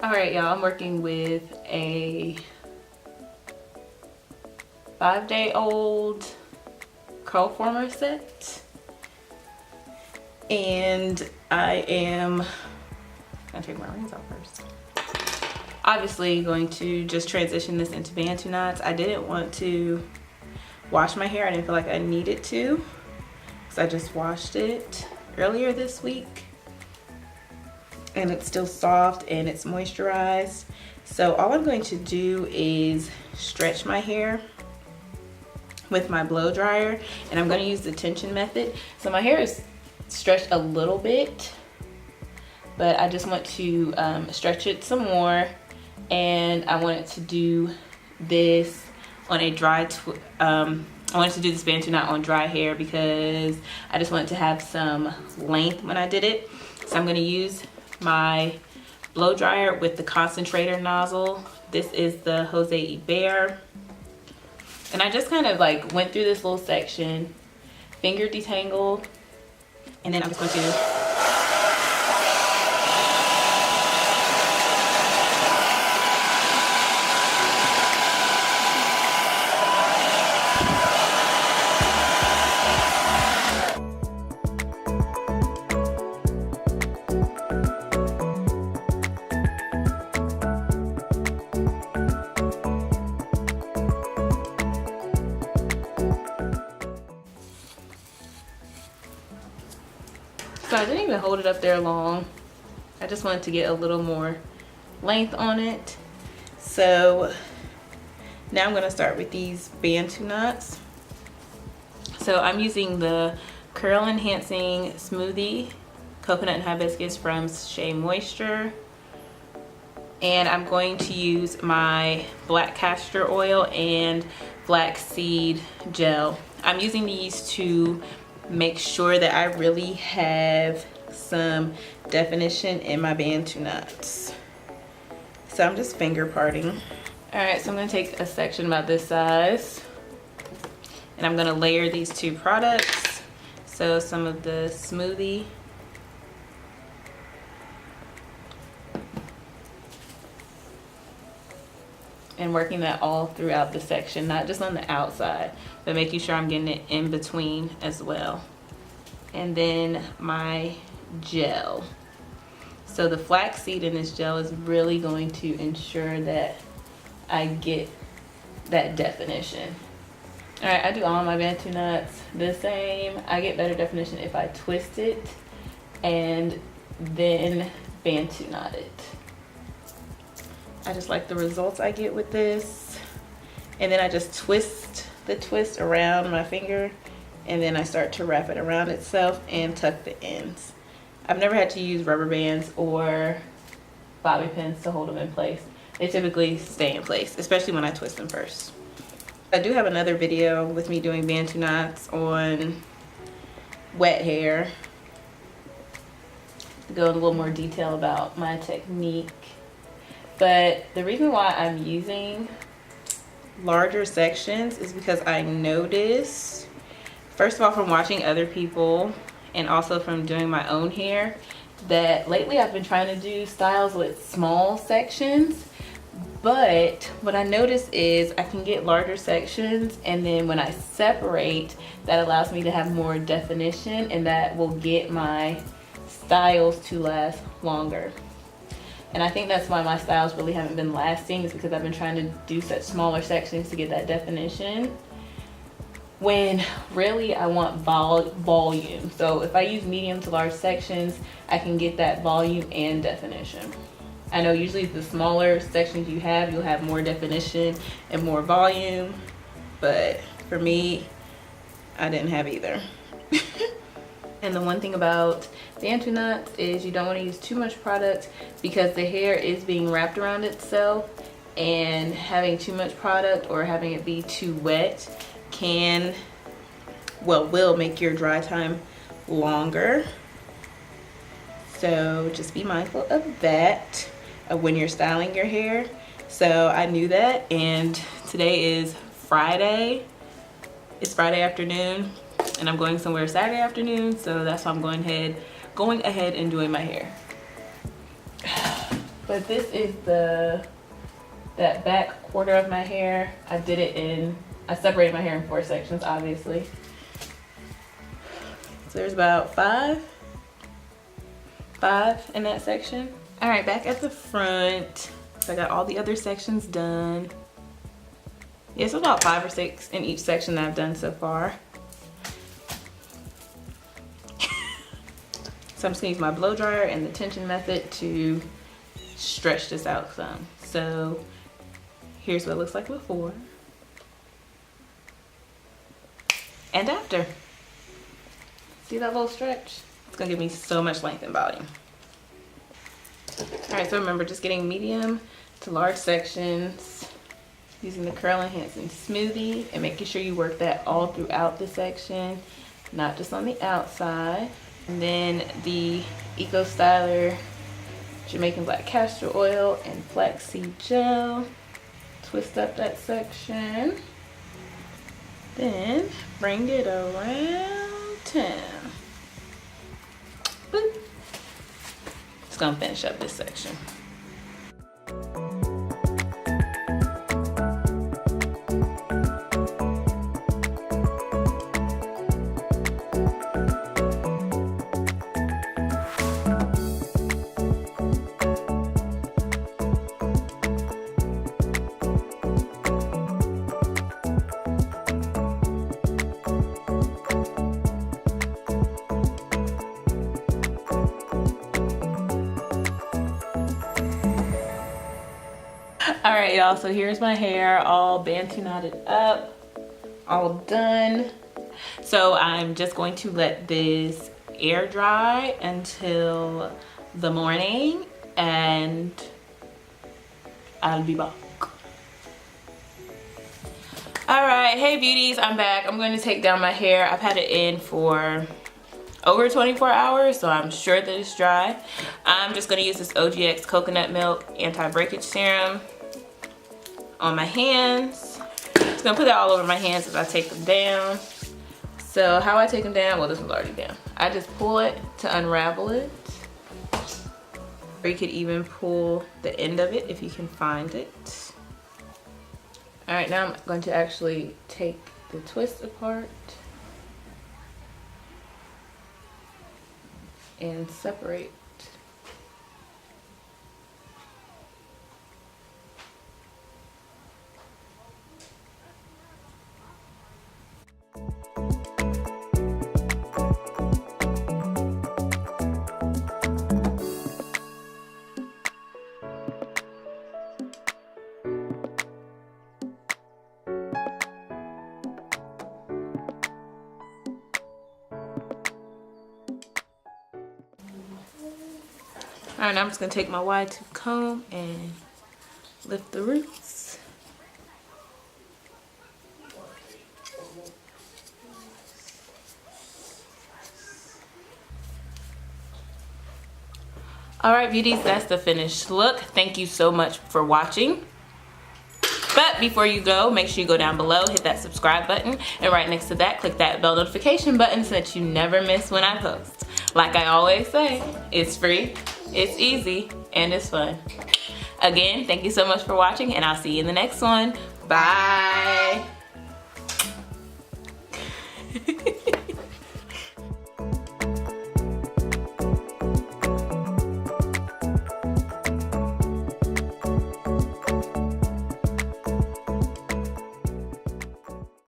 All right, y'all, I'm working with a 5-day-old curl former set. And I am gonna take my rings off first. Obviously going to just transition this into Bantu knots. I didn't want to wash my hair. I didn't feel like I needed to, because I just washed it earlier this week. And it's still soft and it's moisturized. So all I'm going to do is stretch my hair with my blow dryer, and I'm going to use the tension method. So my hair is stretched a little bit, but I just want to stretch it some more, and I wanted to do this on a dry I wanted to do this Bantu knot on dry hair because I just wanted to have some length when I did it. So I'm going to use my blow dryer with the concentrator nozzle. This is the Jose Iber, and I just kind of like went through this little section, finger detangled, and then I'm just going to So I didn't even hold it up there long. I just wanted to get a little more length on it. So now I'm gonna start with these Bantu knots. So I'm using the Curl Enhancing Smoothie Coconut and Hibiscus from Shea Moisture. And I'm going to use my black castor oil and flaxseed gel. I'm using these to make sure that I really have some definition in my Bantu knots. So I'm just finger parting. All right, so I'm gonna take a section about this size, and I'm gonna layer these two products. So some of the Smoothie, and working that all throughout the section, not just on the outside, but making sure I'm getting it in between as well. And then my gel. So the flaxseed in this gel is really going to ensure that I get that definition. All right, I do all my Bantu knots the same. I get better definition if I twist it and then Bantu knot it. I just like the results I get with this. And then I just twist the twist around my finger, and then I start to wrap it around itself and tuck the ends. I've never had to use rubber bands or bobby pins to hold them in place. They typically stay in place, especially when I twist them first. I do have another video with me doing Bantu knots on wet hair to go in a little more detail about my technique. But the reason why I'm using larger sections is because I noticed, first of all, from watching other people and also from doing my own hair, that lately I've been trying to do styles with small sections. But what I noticed is I can get larger sections, and then when I separate, that allows me to have more definition, and that will get my styles to last longer. And I think that's why my styles really haven't been lasting, is because I've been trying to do such smaller sections to get that definition, when really I want volume. So if I use medium to large sections, I can get that volume and definition. I know usually the smaller sections you have, you'll have more definition and more volume, but for me, I didn't have either. And the one thing about Bantu knots is you don't want to use too much product, because the hair is being wrapped around itself, and having too much product or having it be too wet will make your dry time longer. So just be mindful of that when you're styling your hair. So I knew that, and today is Friday. It's Friday afternoon, and I'm going somewhere Saturday afternoon, so that's why I'm going ahead and doing my hair. But this is that back quarter of my hair. I separated my hair in 4 sections, obviously. So there's about five in that section. All right, back at the front. So I got all the other sections done. Yeah, it's about 5 or 6 in each section that I've done so far. So I'm just gonna use my blow dryer and the tension method to stretch this out some. So here's what it looks like before and after. See that little stretch? It's gonna give me so much length and volume. All right, so remember, just getting medium to large sections, using the curl enhancing smoothie, and making sure you work that all throughout the section, not just on the outside. And then the EcoStyler Jamaican black castor oil and flaxseed gel. Twist up that section. Then bring it around 10. Boop. It's gonna finish up this section. All right, y'all, so here's my hair all Bantu knotted up, all done. So I'm just going to let this air dry until the morning and I'll be back. All right, hey beauties, I'm back. I'm going to take down my hair. I've had it in for over 24 hours, so I'm sure that it's dry. I'm just gonna use this OGX coconut milk anti-breakage serum on my hands. Just gonna put that all over my hands as I take them down. So how I take them down, well, this one's already down. I just pull it to unravel it. Or you could even pull the end of it if you can find it. All right, now I'm going to actually take the twist apart and separate. All right, now I'm just gonna take my wide tooth comb and lift the roots. All right, beauties, that's the finished look. Thank you so much for watching. But before you go, make sure you go down below, hit that subscribe button, and right next to that, click that bell notification button so that you never miss when I post. Like I always say, it's free, it's easy, and it's fun. Again, thank you so much for watching, and I'll see you in the next one. Bye.